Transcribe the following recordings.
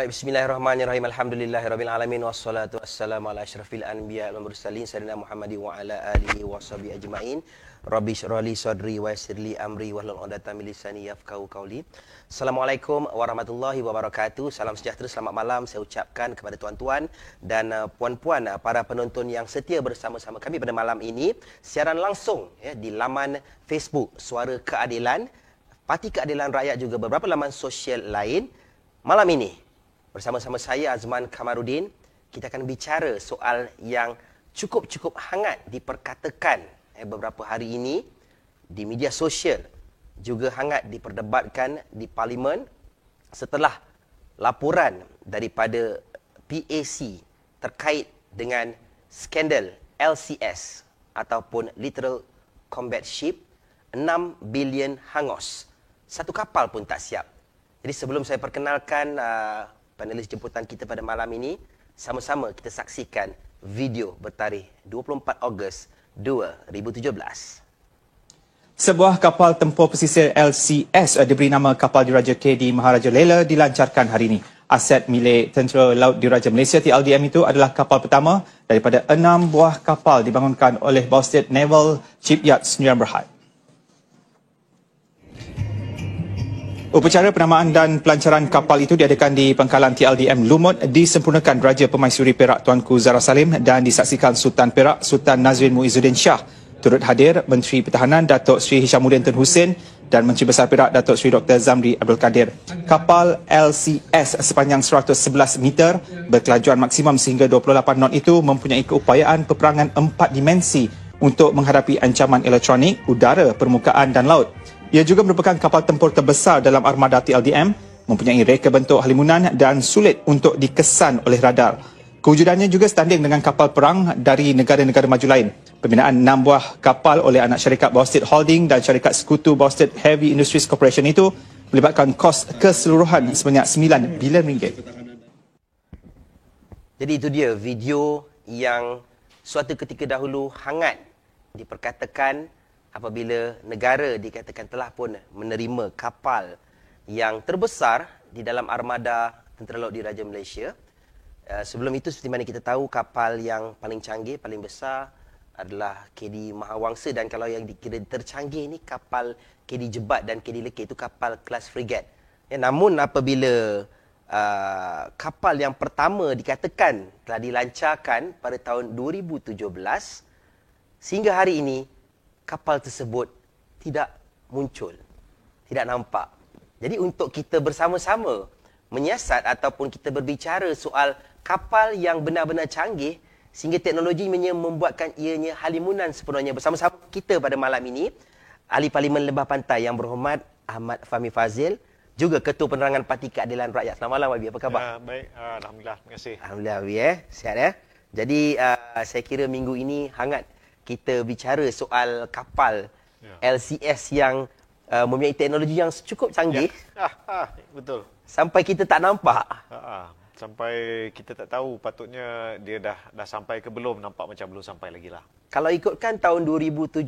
Baik, bismillahirrahmanirrahim. Alhamdulillahirabbil wassalatu wassalamu ala asyrafil anbiya wal mursalin sayyidina Muhammadi wa ala alihi washabihi ajmain. Rabbi shrah li sadri wa yassir li amri wahlul 'uqdatam min lisani yafqahu qawli. Assalamualaikum warahmatullahi wabarakatuh. Salam sejahtera, selamat malam saya ucapkan kepada tuan-tuan dan puan-puan, para penonton yang setia bersama-sama kami pada malam ini siaran langsung di laman Facebook Suara Keadilan, Parti Keadilan Rakyat, juga beberapa laman sosial lain. Malam ini bersama-sama saya Azman Kamarudin, kita akan bicara soal yang cukup hangat diperkatakan beberapa hari ini di media sosial, juga hangat diperdebatkan di Parlimen setelah laporan daripada PAC terkait dengan skandal LCS ataupun Literal Combat Ship, 6 bilion hangus. Satu kapal pun tak siap. Jadi sebelum saya perkenalkan panelis jemputan kita pada malam ini, sama-sama kita saksikan video bertarikh 24 Ogos 2017. Sebuah kapal tempur pesisir LCS diberi nama Kapal Diraja KD Maharaja Lela dilancarkan hari ini. Aset milik Tentera Laut Diraja Malaysia TLDM itu adalah kapal pertama daripada 6 buah kapal dibangunkan oleh Bawah State Naval Shipyard Sdn Bhd. Upacara penamaan dan pelancaran kapal itu diadakan di pangkalan TLDM Lumut, disempurnakan Raja Permaisuri Perak Tuanku Zara Salim dan disaksikan Sultan Perak Sultan Nazrin Muizzuddin Shah. Turut hadir Menteri Pertahanan Datuk Seri Hishamuddin Tun Hussein dan Menteri Besar Perak Datuk Seri Dr. Zamri Abdul Kadir. Kapal LCS sepanjang 111 meter berkelajuan maksimum sehingga 28 knot itu mempunyai keupayaan peperangan 4 dimensi untuk menghadapi ancaman elektronik, udara, permukaan dan laut. Ia juga merupakan kapal tempur terbesar dalam armada TLDM, mempunyai reka bentuk halimunan dan sulit untuk dikesan oleh radar. Kewujudannya juga setanding dengan kapal perang dari negara-negara maju lain. Pembinaan 6 buah kapal oleh anak syarikat Bawah State Holding dan syarikat sekutu Bawah State Heavy Industries Corporation itu melibatkan kos keseluruhan sebanyak 9 bilion ringgit. Jadi itu dia video yang suatu ketika dahulu hangat diperkatakan apabila negara dikatakan telah pun menerima kapal yang terbesar di dalam armada Tentera Laut Diraja Malaysia. Sebelum itu, seperti mana kita tahu, kapal yang paling canggih, paling besar adalah KD Mahawangsa, dan kalau yang dikira tercanggih ini kapal KD Jebat dan KD Lekir, itu kapal kelas frigat. Namun apabila kapal yang pertama dikatakan telah dilancarkan pada tahun 2017, sehingga hari ini kapal tersebut tidak muncul, tidak nampak. Jadi untuk kita bersama-sama menyiasat ataupun kita berbicara soal kapal yang benar-benar canggih sehingga teknologinya membuatkan ianya halimunan sepenuhnya, bersama-sama kita pada malam ini, Ahli Parlimen Lembah Pantai Yang Berhormat Ahmad Fahmi Fazil, juga Ketua Penerangan Parti Keadilan Rakyat. Selamat malam, Wabi. Apa khabar? Baik, Alhamdulillah. Terima kasih. Alhamdulillah, Wabi. Sihat ya? Jadi saya kira minggu ini hangat kita bicara soal kapal LCS yang mempunyai teknologi yang cukup canggih. Betul. Sampai kita tak nampak. Sampai kita tak tahu patutnya dia dah sampai ke belum, nampak macam belum sampai lagi lah. Kalau ikutkan tahun 2017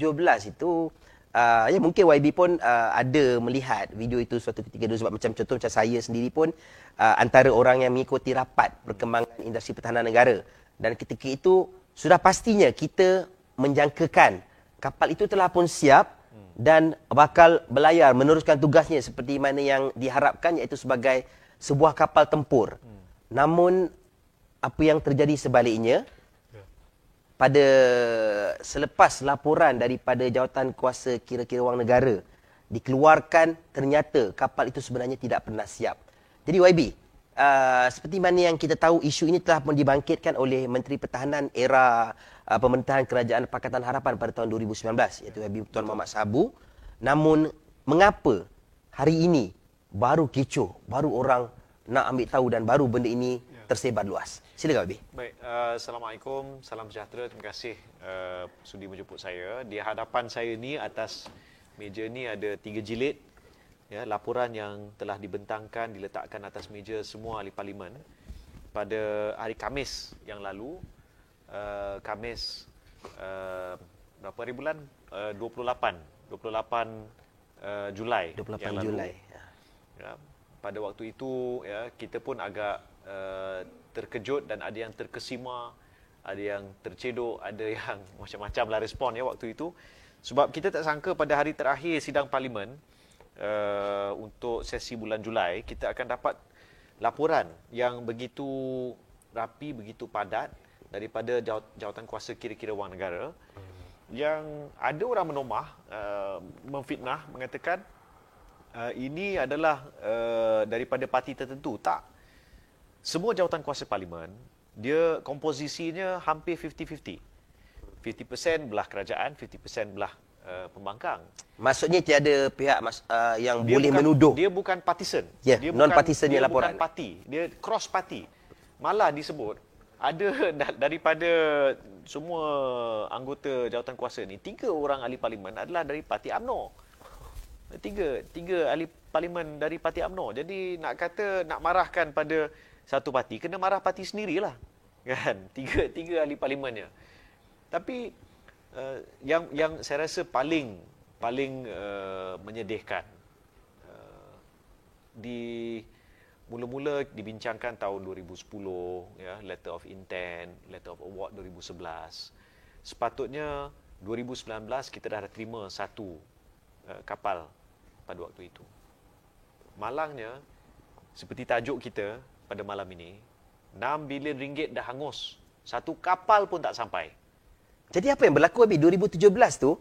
itu, ya mungkin YB pun ada melihat video itu suatu ketika dulu, sebab macam contoh macam saya sendiri pun antara orang yang mengikuti rapat perkembangan industri pertahanan negara. Dan ketika itu sudah pastinya kita menjangkakan kapal itu telah pun siap dan bakal berlayar meneruskan tugasnya seperti mana yang diharapkan, iaitu sebagai sebuah kapal tempur. Namun apa yang terjadi sebaliknya, pada selepas laporan daripada jawatan kuasa kira-kira wang negara dikeluarkan, ternyata kapal itu sebenarnya tidak pernah siap. Jadi YB, seperti mana yang kita tahu, isu ini telah pun dibangkitkan oleh Menteri Pertahanan era pemerintahan Kerajaan Pakatan Harapan pada tahun 2019, iaitu Tuan Muhammad Sabu. Namun mengapa hari ini baru kecoh, baru orang nak ambil tahu dan baru benda ini tersebar luas. Silakan Wabi. Baik, Assalamualaikum, salam sejahtera. Terima kasih sudi menjemput saya. Di hadapan saya ni, atas meja ni ada 3 jilid ya, laporan yang telah dibentangkan, diletakkan atas meja semua ahli parlimen pada hari Khamis yang lalu. Khamis berapa hari bulan? 28 Julai 28 yang lalu. Julai. Ya, pada waktu itu ya, kita pun agak terkejut dan ada yang terkesima, ada yang tercedok, ada yang macam-macam lah respon ya waktu itu. Sebab kita tak sangka pada hari terakhir sidang parlimen untuk sesi bulan Julai, kita akan dapat laporan yang begitu rapi, begitu padat daripada jawatan kuasa kira-kira wang negara, yang ada orang menomah, memfitnah, mengatakan ini adalah daripada parti tertentu. Tak. Semua jawatan kuasa parlimen, dia komposisinya hampir 50-50. 50% belah kerajaan, 50% belah pembangkang. Maksudnya tiada pihak yang Dia boleh bukan, menuduh. Dia bukan partisan. Ya, Dia non-partisannya bukan, laporan. Dia bukan parti. Dia cross party. Malah disebut ada daripada semua anggota jawatan kuasa ni, 3 orang ahli parlimen adalah dari parti UMNO. Tiga ahli parlimen dari parti UMNO. Jadi nak kata nak marahkan pada satu parti, kena marah parti sendirilah. Kan? Tiga ahli parlimennya. Tapi yang saya rasa paling menyedihkan, mula-mula dibincangkan tahun 2010 ya, letter of intent, letter of award 2011. Sepatutnya 2019 kita dah terima satu kapal pada waktu itu. Malangnya, seperti tajuk kita pada malam ini, 6 bilion ringgit dah hangus. Satu kapal pun tak sampai. Jadi apa yang berlaku Wabi 2017 tu,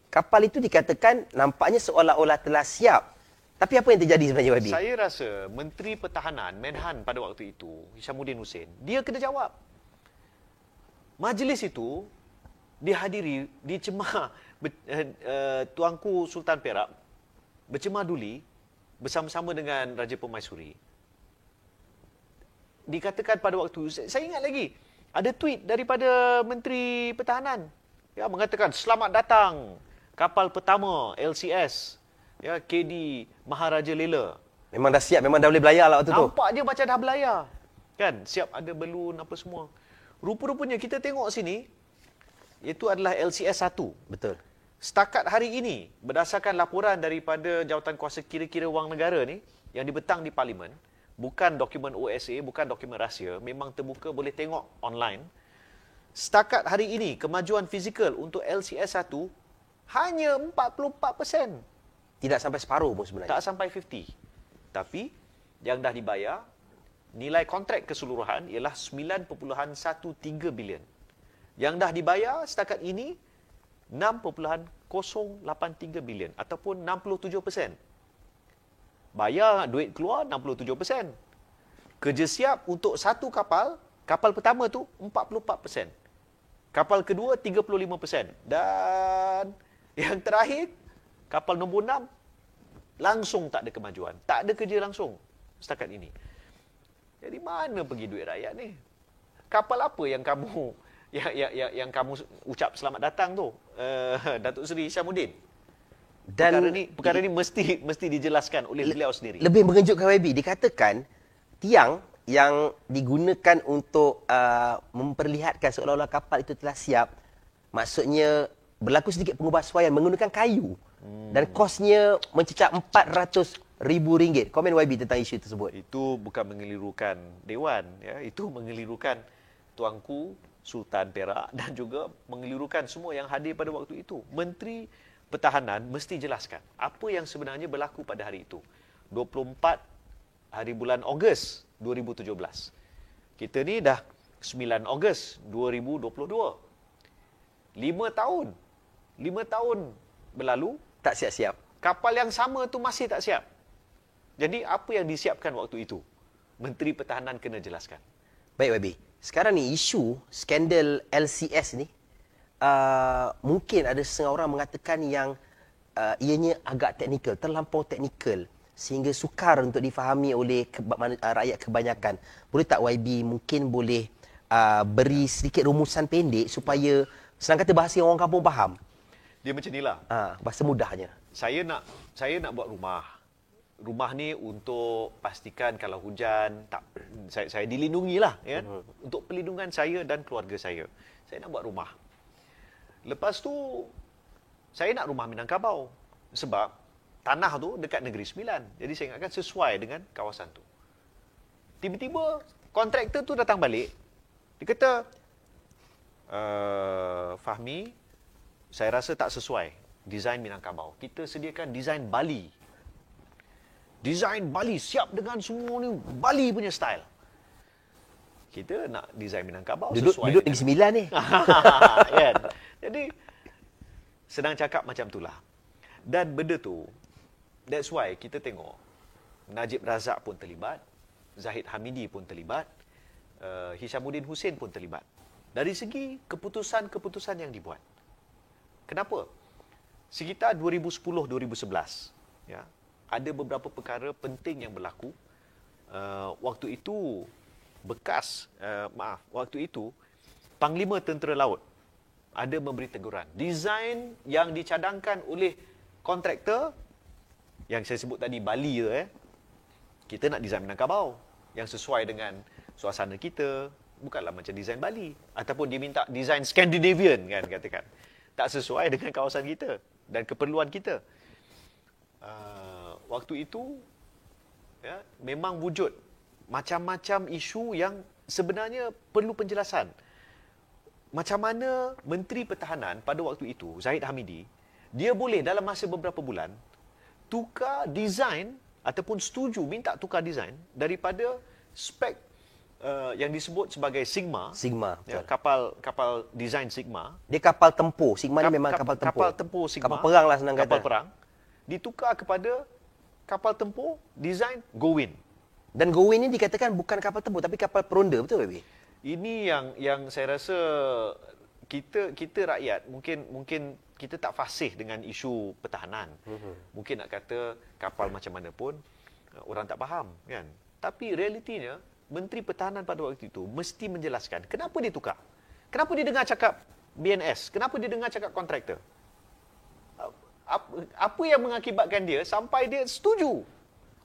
kapal itu dikatakan nampaknya seolah-olah telah siap. Tapi apa yang terjadi sebenarnya Wabi? Saya rasa Menteri Pertahanan, Menhan pada waktu itu, Hishamuddin Hussein, dia kena jawab. Majlis itu dihadiri, dicemah Tuanku Sultan Perak, bercemah duli bersama-sama dengan Raja Permaisuri. Dikatakan pada waktu, saya ingat lagi, ada tweet daripada Menteri Pertahanan ya, mengatakan selamat datang kapal pertama LCS ya, KD Maharaja Lela. Memang dah siap, memang dah boleh belayar lah waktu tu. Nampak dia macam dah belayar. Kan, siap ada belun apa semua. Rupa-rupanya kita tengok sini, itu adalah LCS 1. Betul. Setakat hari ini, berdasarkan laporan daripada jawatan kuasa kira-kira wang negara ni, yang dibentang di parlimen, bukan dokumen OSA, bukan dokumen rahsia, memang terbuka, boleh tengok online. Setakat hari ini, kemajuan fizikal untuk LCS 1 hanya 44%. Tidak sampai separuh pun sebenarnya. Tak sampai 50. Tapi, yang dah dibayar, nilai kontrak keseluruhan ialah 9.13 bilion. Yang dah dibayar setakat ini, 6.083 bilion ataupun 67%. Bayar duit keluar 67%. Kerja siap untuk satu kapal, kapal pertama tu 44%. Kapal kedua 35%. Dan yang terakhir, kapal nombor 6 langsung tak ada kemajuan. Tak ada kerja langsung setakat ini. Jadi mana pergi duit rakyat ni? Kapal apa yang kamu yang kamu ucap selamat datang tu, Datuk Seri Hishamuddin? Dan perkara ni mesti dijelaskan oleh beliau sendiri. Lebih mengejutkan YB, dikatakan tiang yang digunakan untuk memperlihatkan seolah-olah kapal itu telah siap, maksudnya berlaku sedikit pengubahsuaian menggunakan kayu. Dan kosnya mencecah RM400,000. Komen YB tentang isu tersebut. Itu bukan mengelirukan Dewan, ya. Itu mengelirukan Tuanku Sultan Perak dan juga mengelirukan semua yang hadir pada waktu itu. Menteri Pertahanan mesti jelaskan apa yang sebenarnya berlaku pada hari itu. 24 hari bulan Ogos 2017. Kita ni dah 9 Ogos 2022. 5 tahun. 5 tahun berlalu, Tak siap-siap. kapal yang sama tu masih tak siap. Jadi apa yang disiapkan waktu itu? Menteri Pertahanan kena jelaskan. Baik YB. Sekarang ni isu skandal LCS ni mungkin ada setengah orang mengatakan yang ianya agak teknikal, terlampau teknikal. sehingga sukar untuk difahami oleh rakyat kebanyakan. Boleh tak YB mungkin boleh beri sedikit rumusan pendek supaya senang kata bahasa yang orang kampung faham? Dia macam inilah. Bahasa mudahnya. Saya nak buat rumah. Rumah ni untuk pastikan kalau hujan saya dilindungi lah, kan? Untuk perlindungan saya dan keluarga saya. Saya nak buat rumah. Lepas tu saya nak rumah Minangkabau sebab tanah tu dekat Negeri Sembilan. Jadi saya ingatkan sesuai dengan kawasan tu. Tiba-tiba kontraktor tu datang balik. Dia kata, Fahmi, saya rasa tak sesuai desain Minangkabau. Kita sediakan desain Bali. Desain Bali siap dengan semua ni Bali punya style. Kita nak desain Minangkabau sesuai duduk Negeri Sembilan ni. Kan? Jadi senang cakap macam itulah. Dan benda tu, that's why kita tengok Najib Razak pun terlibat, Zahid Hamidi pun terlibat, Hishamuddin Hussein pun terlibat. Dari segi keputusan-keputusan yang dibuat. Kenapa? Sekitar 2010-2011, ya, ada beberapa perkara penting yang berlaku. Waktu itu waktu itu Panglima Tentera Laut ada memberi teguran. Desain yang dicadangkan oleh kontraktor yang saya sebut tadi Bali tu, kita nak desain Minangkabau yang sesuai dengan suasana kita, bukanlah macam desain Bali, ataupun dia minta desain Scandinavian, kan, katakan. Tak sesuai dengan kawasan kita dan keperluan kita. Waktu itu, ya, memang wujud macam-macam isu yang sebenarnya perlu penjelasan. Macam mana Menteri Pertahanan pada waktu itu, Zahid Hamidi, dia boleh dalam masa beberapa bulan tukar desain ataupun setuju minta tukar desain daripada spek yang disebut sebagai Sigma, ya, kapal desain Sigma. Dia kapal tempur. Sigma ni memang kapal tempur. Kapal tempur Sigma. Kapal perang lah senang kata. Kapal perang. Ditukar kepada kapal tempur desain Gowin. Dan Gowin ni dikatakan bukan kapal tempur tapi kapal peronda, betul tak? Ini yang saya rasa kita rakyat mungkin kita tak fasih dengan isu pertahanan. Mungkin nak kata kapal macam mana pun orang tak faham, kan. Tapi realitinya Menteri Pertahanan pada waktu itu mesti menjelaskan kenapa dia tukar. Kenapa dia dengar cakap BNS? Kenapa dia dengar cakap kontraktor? Apa yang mengakibatkan dia sampai dia setuju?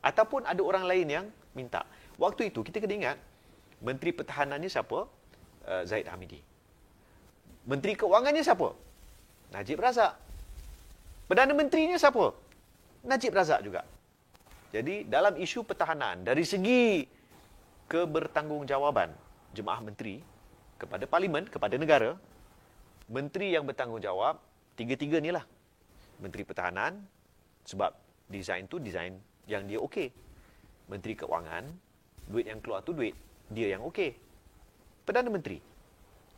Ataupun ada orang lain yang minta. Waktu itu kita kena ingat, Menteri Pertahanannya siapa? Zahid Hamidi. Menteri Keuangannya siapa? Najib Razak. Perdana Menterinya siapa? Najib Razak juga. Jadi dalam isu pertahanan, dari segi kebertanggungjawaan jemaah menteri kepada parlimen, kepada negara, menteri yang bertanggungjawab, tiga-tiga ni lah. Menteri Pertahanan, sebab desain tu desain yang dia okey. Menteri Keuangan, duit yang keluar tu duit dia yang okey. Perdana Menteri,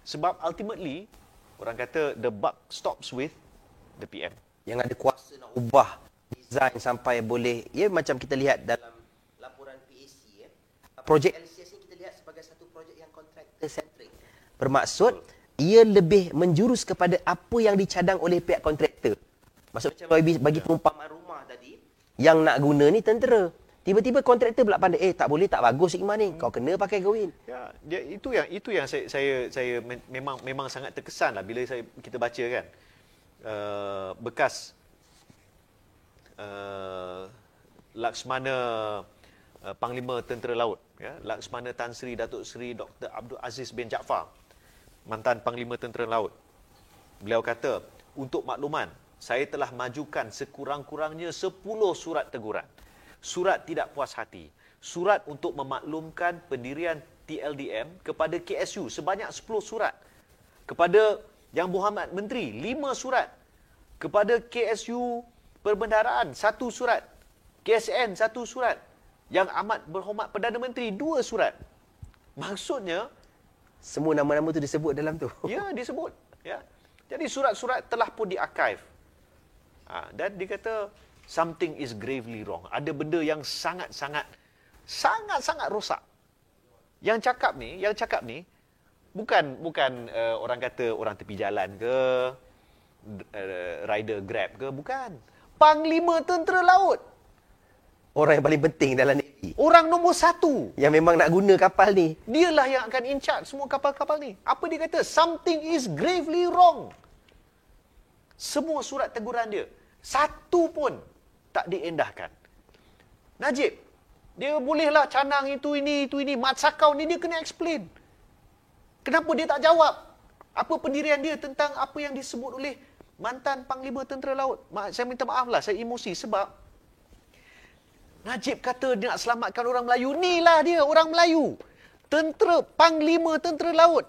sebab ultimately, orang kata the buck stops with the PM. Yang ada kuasa nak ubah desain sampai boleh, ya, macam kita lihat dalam laporan PAC, projek LCS ni kita lihat sebagai satu projek yang kontraktor centric. Bermaksud ia lebih menjurus kepada apa yang dicadang oleh pihak kontraktor. Maksud macam bagi perumpamaan rumah tadi, yang nak guna ni tentera. Tiba-tiba kontraktor pula pandai, tak boleh, tak bagus Sigma ni. Kau kena pakai Gowin. Ya, itu yang saya memang sangat terkesan lah bila kita baca, kan. Bekas Laksmana Panglima Tentera Laut, ya, Laksmana Tan Sri Datuk Seri Dr. Abdul Aziz bin Jaafar, mantan Panglima Tentera Laut. Beliau kata, untuk makluman, saya telah majukan sekurang-kurangnya 10 surat teguran, surat tidak puas hati, surat untuk memaklumkan pendirian TLDM kepada KSU sebanyak 10 surat, kepada Yang Berhormat Menteri 5 surat, kepada KSU Perbendaharaan 1 surat, KSN 1 surat, Yang Amat Berhormat Perdana Menteri 2 surat. Maksudnya semua nama-nama tu disebut dalam tu. Ya, disebut, ya. Jadi surat-surat telah pun di-archive. Dan dikata something is gravely wrong. Ada benda yang sangat-sangat rosak. Yang cakap ni bukan orang kata orang tepi jalan ke, rider Grab ke, bukan. Panglima Tentera Laut. Orang yang paling penting dalam Navy. Orang nombor 1. Yang memang nak guna kapal ni. Dialah yang akan in charge semua kapal-kapal ni. Apa dia kata? Something is gravely wrong. Semua surat teguran dia, satu pun tak diendahkan. Najib, dia bolehlah canang itu ini. Mat Sakau ni dia kena explain. Kenapa dia tak jawab? Apa pendirian dia tentang apa yang disebut oleh mantan Panglima Tentera Laut? Saya minta maaf lah, saya emosi sebab Najib kata dia nak selamatkan orang Melayu. Inilah dia, orang Melayu. Tentera, Panglima Tentera Laut.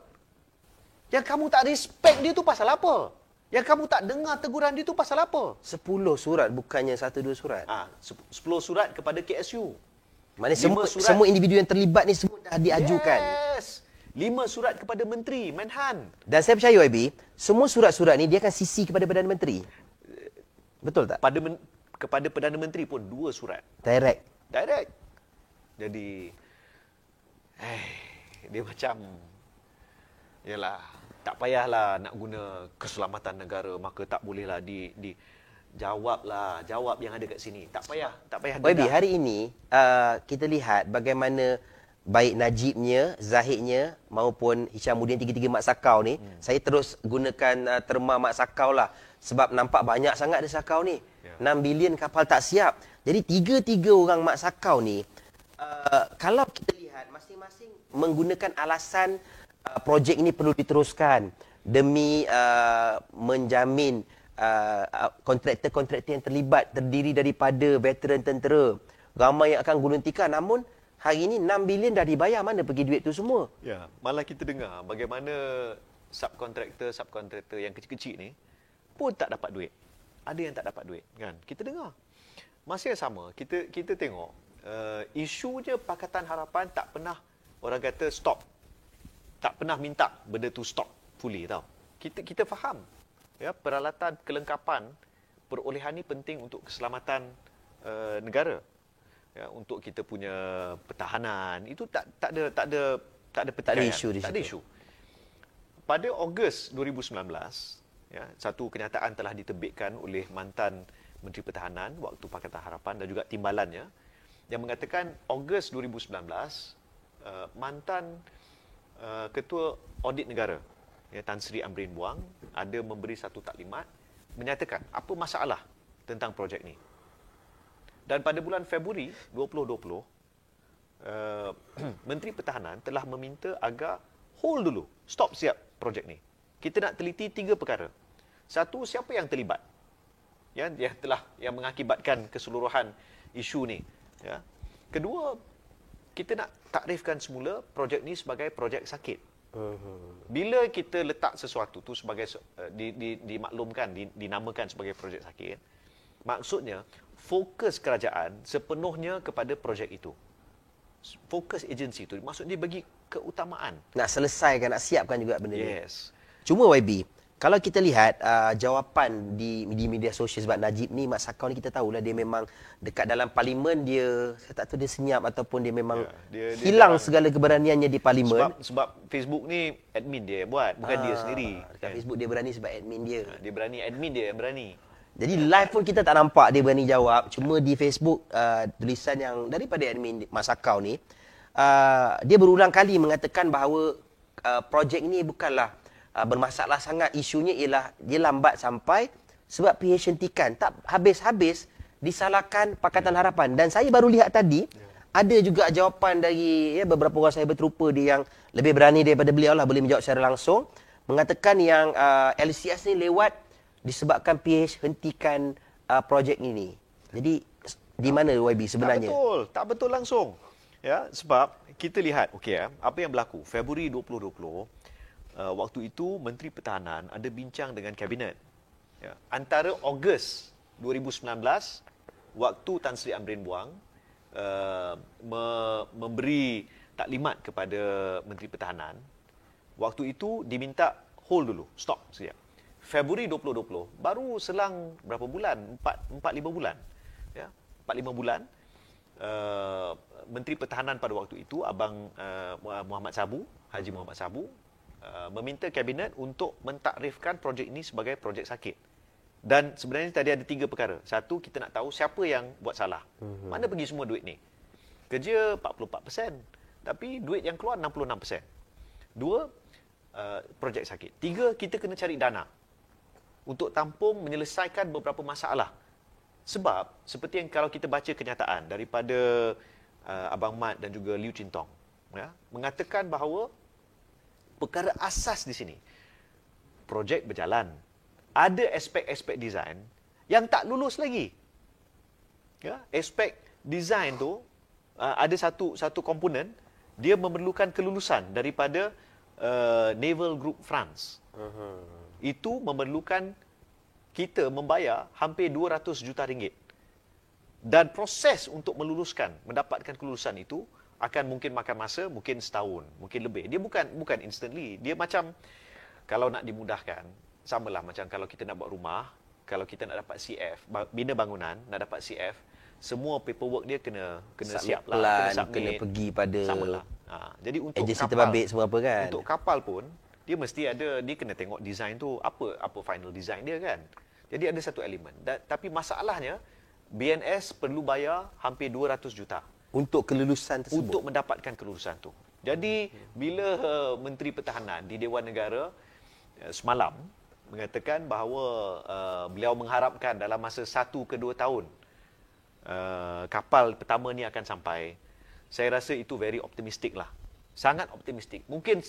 Yang kamu tak respect dia tu pasal apa? Yang kamu tak dengar teguran dia tu pasal apa? 10 surat, bukannya 1-2 surat. 10 surat kepada KSU. Maknanya semua individu yang terlibat ni semua dah diajukan. Yes. 5 surat kepada Menteri, Menhan. Dan saya percaya YB, semua surat-surat ni dia akan sisi kepada Perdana Menteri. Betul tak? Kepada Perdana Menteri pun 2 surat. Direct. Jadi, dia macam, yalah, tak payahlah nak guna keselamatan negara, maka tak bolehlah jawab yang ada kat sini. Tak payah YB, hari ini kita lihat bagaimana baik Najibnya, Zahidnya maupun Hishamuddin, tiga-tiga Mat Sakau ni, saya terus gunakan terma Mat Sakau lah. Sebab nampak banyak sangat dia Sakau ni. 6 bilion kapal tak siap. Jadi tiga-tiga orang Mat Sakau ni, kalau kita lihat masing-masing menggunakan alasan projek ini perlu diteruskan demi menjamin kontraktor-kontraktor yang terlibat terdiri daripada veteran tentera. Ramai yang akan gulung tikar, namun hari ini 6 bilion dah dibayar, mana pergi duit tu semua? Ya, malah kita dengar bagaimana subkontraktor yang kecil-kecil ni pun tak dapat duit. Ada yang tak dapat duit, kan? Kita dengar. Masa yang sama, kita tengok isunya Pakatan Harapan tak pernah orang kata stop. Tak pernah minta benda tu stop fully, tau. Kita faham. Ya, peralatan kelengkapan perolehan ni penting untuk keselamatan negara. Ya, untuk kita punya pertahanan itu tak ada isu di situ. Tak ada isu. Pada Ogos 2019, ya, satu kenyataan telah diterbitkan oleh mantan Menteri Pertahanan waktu Pakatan Harapan dan juga timbalannya yang mengatakan Ogos 2019 mantan Ketua Audit Negara, ya, Tan Sri Amrin Buang ada memberi satu taklimat menyatakan apa masalah tentang projek ni. Dan pada bulan Februari 2020, Menteri Pertahanan telah meminta agar hold dulu, stop siap projek ni. Kita nak teliti 3 perkara. Satu, siapa yang terlibat? Yang mengakibatkan keseluruhan isu ni. Ya. Kedua, kita nak takrifkan semula projek ni sebagai projek sakit. Bila kita letak sesuatu tu sebagai dimaklumkan, dinamakan sebagai projek sakit, maksudnya fokus kerajaan sepenuhnya kepada projek itu. Fokus agensi tu maksudnya dia bagi keutamaan. Nak selesaikan, nak siapkan juga benda ni. Yes. Cuma YB, kalau kita lihat jawapan di media sosial sebab Najib ni, Mat Sakau ni kita tahulah dia memang dekat dalam parlimen dia, saya tak tahu dia senyap ataupun dia memang dia hilang segala keberaniannya di parlimen. Sebab Facebook ni admin dia buat, bukan dia sendiri. Dekat Facebook dia berani sebab admin dia. Dia berani, admin dia yang berani. Jadi live pun kita tak nampak dia berani jawab. Cuma di Facebook tulisan yang daripada admin Mat Sakau ni, dia berulang kali mengatakan bahawa projek ni bukanlah bermasalah sangat. Isunya ialah dia lambat sampai sebab PH hentikan. Tak habis-habis disalahkan Pakatan Harapan. Dan saya baru lihat tadi, ada juga jawapan dari beberapa orang sahabat terupa dia yang lebih berani daripada beliau lah, boleh menjawab secara langsung. Mengatakan yang LCS ni lewat disebabkan PH hentikan projek ini. Jadi di mana YB sebenarnya? Tak betul langsung. Ya, sebab kita lihat apa yang berlaku Februari 2020, waktu itu Menteri Pertahanan ada bincang dengan kabinet. Ya, antara Ogos 2019 waktu Tan Sri Amrin Buang memberi taklimat kepada Menteri Pertahanan, waktu itu diminta hold dulu, stop sekejap. Februari 2020, baru selang berapa bulan? 4-5 bulan. Ya, 4-5 bulan. Menteri Pertahanan pada waktu itu, Abang Muhammad Sabu, Haji Muhammad Sabu, meminta kabinet untuk mentakrifkan projek ini sebagai projek sakit. Dan sebenarnya tadi ada 3 perkara. Satu, kita nak tahu siapa yang buat salah. Mana pergi semua duit ni? Kerja 44%, tapi duit yang keluar 66%. 2, projek sakit. 3, kita kena cari dana untuk tampung menyelesaikan beberapa masalah. Sebab, seperti yang kalau kita baca kenyataan daripada Abang Mat dan juga Liu Chintong, ya, mengatakan bahawa perkara asas di sini, projek berjalan, ada aspek-aspek design yang tak lulus lagi. Ya, aspek design tu ada satu komponen, dia memerlukan kelulusan daripada Naval Group France. Itu memerlukan kita membayar hampir 200 juta ringgit. Dan proses untuk meluluskan, mendapatkan kelulusan itu akan mungkin makan masa, mungkin setahun, mungkin lebih. Dia bukan instantly. Dia macam, kalau nak dimudahkan, samalah macam kalau kita nak buat rumah, kalau kita nak dapat CF, bina bangunan, nak dapat CF, semua paperwork dia kena siap lah, kena submit, kena pergi pada samalah. Jadi untuk agensi kapal, terbabit semua apa kan. untuk kapal pun dia mesti ada, dia kena tengok design tu apa final design dia kan. Jadi ada satu elemen. Tapi masalahnya BNS perlu bayar hampir 200 juta untuk kelulusan tersebut. untuk mendapatkan kelulusan tu. Jadi bila Menteri Pertahanan di Dewan Negara semalam mengatakan bahawa beliau mengharapkan dalam masa 1 ke 2 tahun kapal pertama ni akan sampai, saya rasa itu very optimistic lah. Sangat optimistik. Mungkin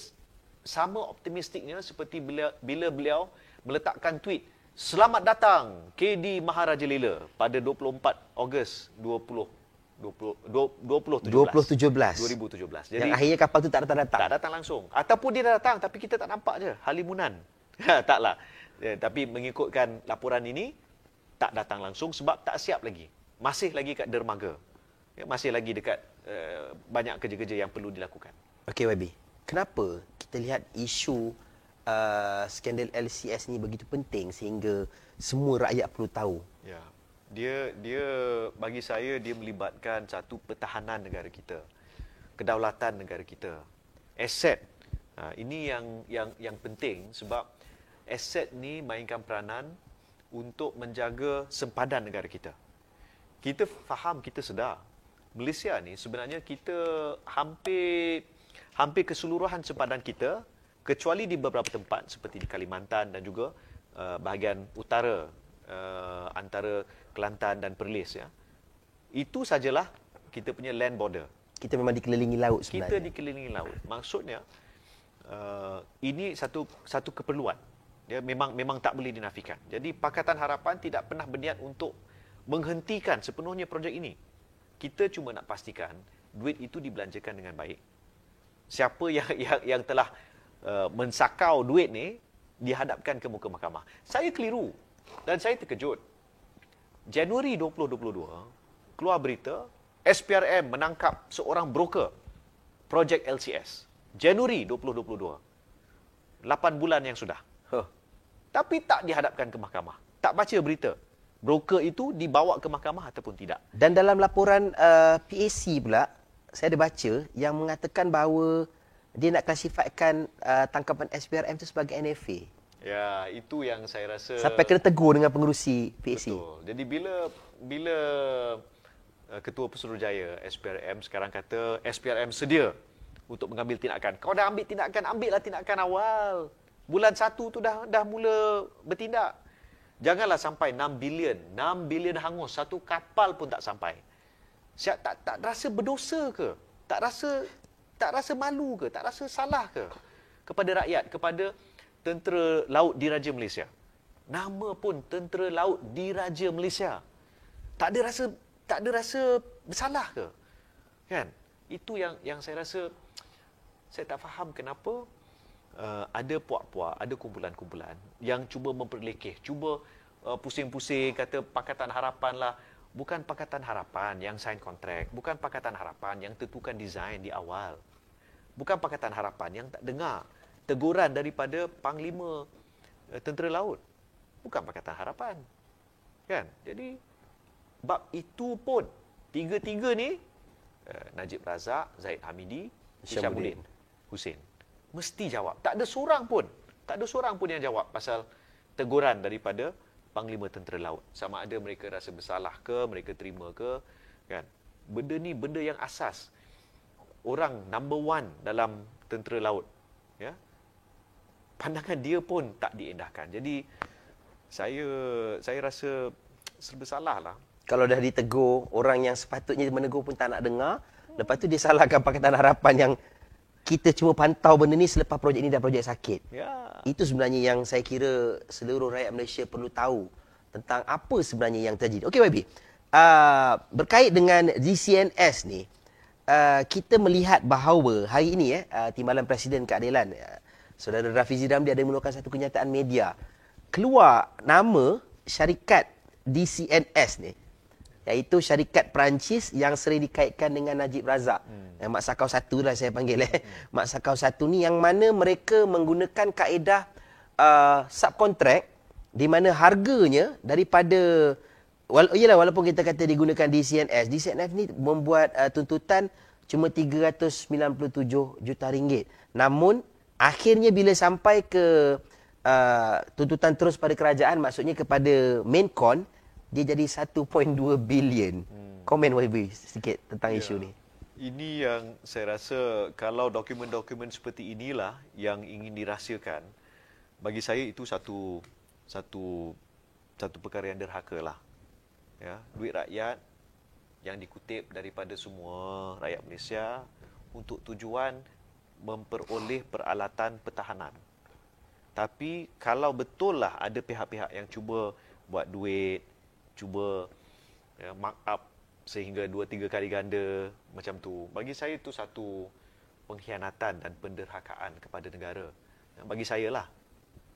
sama optimistiknya seperti bila beliau meletakkan tweet, "Selamat datang KD Maharaja Lela" pada 24 Ogos 2017. Jadi Yang akhirnya kapal tu tak datang-datang. tak datang langsung. Ataupun dia dah datang tapi kita tak nampak je. Halimunan. Taklah. Tapi mengikutkan laporan ini, tak datang langsung sebab tak siap lagi. Masih lagi kat dermaga. Masih lagi dekat banyak kerja-kerja yang perlu dilakukan. Okey YB, kenapa kita lihat isu skandal LCS ni begitu penting sehingga semua rakyat perlu tahu? Ya. Dia bagi saya dia melibatkan satu pertahanan negara kita, kedaulatan negara kita, aset. Ini yang penting sebab aset ni mainkan peranan untuk menjaga sempadan negara kita. Kita faham, kita sedar Malaysia ni sebenarnya kita hampir keseluruhan sempadan kita, kecuali di beberapa tempat seperti di Kalimantan dan juga bahagian utara antara Kelantan dan Perlis, ya. Itu sajalah kita punya land border. Kita memang dikelilingi laut sebenarnya. Kita dikelilingi laut. Maksudnya ini satu keperluan. Dia memang tak boleh dinafikan. Jadi Pakatan Harapan tidak pernah berniat untuk menghentikan sepenuhnya projek ini. Kita cuma nak pastikan duit itu dibelanjakan dengan baik. Siapa yang telah mensakau duit ni dihadapkan ke muka mahkamah. Saya keliru dan saya terkejut. Januari 2022 keluar berita SPRM menangkap seorang broker projek LCS. Januari 2022. 8 bulan yang sudah. Tapi tak dihadapkan ke mahkamah. Tak baca berita. Broker itu dibawa ke mahkamah ataupun tidak. Dan dalam laporan PAC pula, saya ada baca yang mengatakan bahawa dia nak klasifikkan tangkapan SPRM itu sebagai NFA. Ya, itu yang saya rasa Sampai kena tegur dengan pengerusi PAC. betul. Jadi bila Ketua Pesuruhjaya SPRM sekarang kata SPRM sedia untuk mengambil tindakan. Kau dah ambil tindakan, ambillah tindakan awal. Bulan 1 tu dah mula bertindak. Janganlah sampai 6 bilion hangus, satu kapal pun tak sampai. Siap tak rasa berdosa ke? Tak rasa malu ke? Tak rasa salah ke? Kepada rakyat, kepada Tentera Laut Diraja Malaysia. Nama pun Tentera Laut Diraja Malaysia. Tak ada rasa bersalah ke? Kan? Itu yang saya rasa saya tak faham kenapa ada puak-puak, ada kumpulan-kumpulan yang cuba memperlekeh, cuba pusing-pusing kata Pakatan Harapan lah. Bukan Pakatan Harapan yang sign kontrak, bukan Pakatan Harapan yang tentukan design di awal. Bukan Pakatan Harapan yang tak dengar teguran daripada Panglima Tentera Laut. Bukan Pakatan Harapan. Kan? Jadi bab itu pun tiga-tiga ni Najib Razak, Zahid Hamidi, Hishamuddin Hussein mesti jawab. Tak ada seorang pun yang jawab pasal teguran daripada Panglima Tentera Laut. Sama ada mereka rasa bersalah ke, mereka terima ke, kan. Benda ni benda yang asas. Orang number one dalam Tentera Laut, ya. Pandangan dia pun tak diendahkan. Jadi saya rasa serba salah lah. Kalau dah ditegur, orang yang sepatutnya menegur pun tak nak dengar. Lepas tu dia salahkan Pakatan Harapan yang kita cuma pantau benda ni selepas projek ni dah projek sakit. Ya. Itu sebenarnya yang saya kira seluruh rakyat Malaysia perlu tahu tentang apa sebenarnya yang terjadi. Okey YB, berkait dengan DCNS ni, kita melihat bahawa hari ini Timbalan Presiden Keadilan, Saudara Rafizi Ramli ada mengeluarkan satu kenyataan media. Keluar nama syarikat DCNS ni, iaitu syarikat Perancis yang sering dikaitkan dengan Najib Razak. Mak Sakau 1 lah saya panggil. Mak Sakau 1 ni yang mana mereka menggunakan kaedah subkontrak di mana harganya daripada walaupun kita kata digunakan DCNS ni membuat tuntutan cuma 397 juta ringgit. Namun akhirnya bila sampai ke tuntutan terus pada kerajaan, maksudnya kepada Maincon, dia jadi 1.2 bilion. Komen YB sikit tentang isu ni. Ini yang saya rasa kalau dokumen-dokumen seperti inilah yang ingin dirahsiakan, bagi saya itu satu perkara yang derhaka lah. Ya, duit rakyat yang dikutip daripada semua rakyat Malaysia untuk tujuan memperoleh peralatan pertahanan. Tapi kalau betul lah ada pihak-pihak yang cuba buat duit, cuba mark up sehingga 2-3 kali ganda macam tu, bagi saya itu satu pengkhianatan dan penderhakaan kepada negara. Bagi saya lah,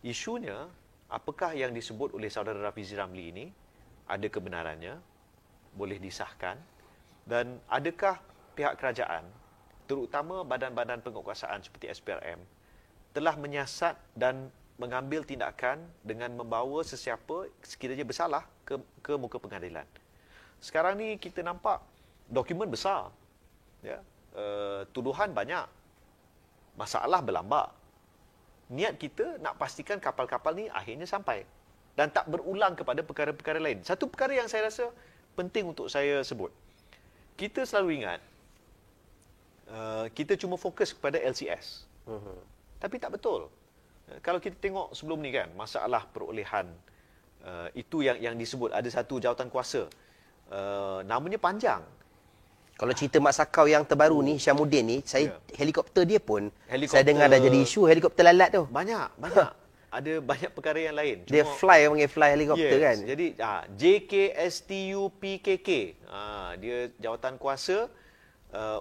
isunya apakah yang disebut oleh saudara Rafizi Ramli ini ada kebenarannya, boleh disahkan, dan adakah pihak kerajaan, terutama badan-badan penguatkuasaan seperti SPRM, telah menyiasat dan mengambil tindakan dengan membawa sesiapa sekiranya bersalah ke muka pengadilan. Sekarang ni kita nampak dokumen besar, ya, tuduhan banyak, masalah berlambak. Niat kita nak pastikan kapal-kapal ni akhirnya sampai dan tak berulang kepada perkara-perkara lain. Satu perkara yang saya rasa penting untuk saya sebut. Kita selalu ingat kita cuma fokus kepada LCS. Tapi tak betul. Kalau kita tengok sebelum ni kan, masalah perolehan itu yang disebut ada satu jawatan kuasa. Namanya panjang. Kalau cerita Mak Sakau yang terbaru ni, Syamuddin ni, helikopter dia pun saya dengar dah jadi isu, helikopter lalat tu. Banyak. Ada banyak perkara yang lain. Dia panggil fly helikopter kan. Jadi JKSTUPKK, dia jawatan kuasa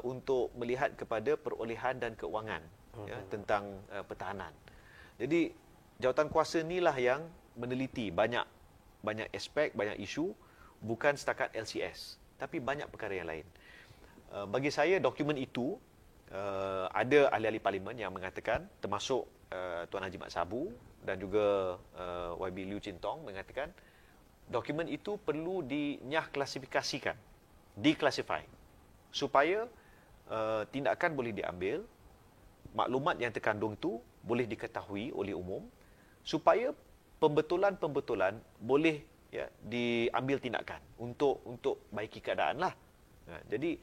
untuk melihat kepada perolehan dan keuangan tentang pertahanan. Jadi jawatan kuasa inilah yang meneliti banyak aspek, banyak isu, bukan setakat LCS, tapi banyak perkara yang lain. Bagi saya dokumen itu ada ahli-ahli parlimen yang mengatakan, termasuk Tuan Haji Mat Sabu dan juga YB Liu Chin Tong mengatakan dokumen itu perlu dinyah klasifikasikan, declassify, supaya tindakan boleh diambil, maklumat yang terkandung itu boleh diketahui oleh umum, supaya pembetulan-pembetulan boleh diambil tindakan untuk baiki keadaan lah. Jadi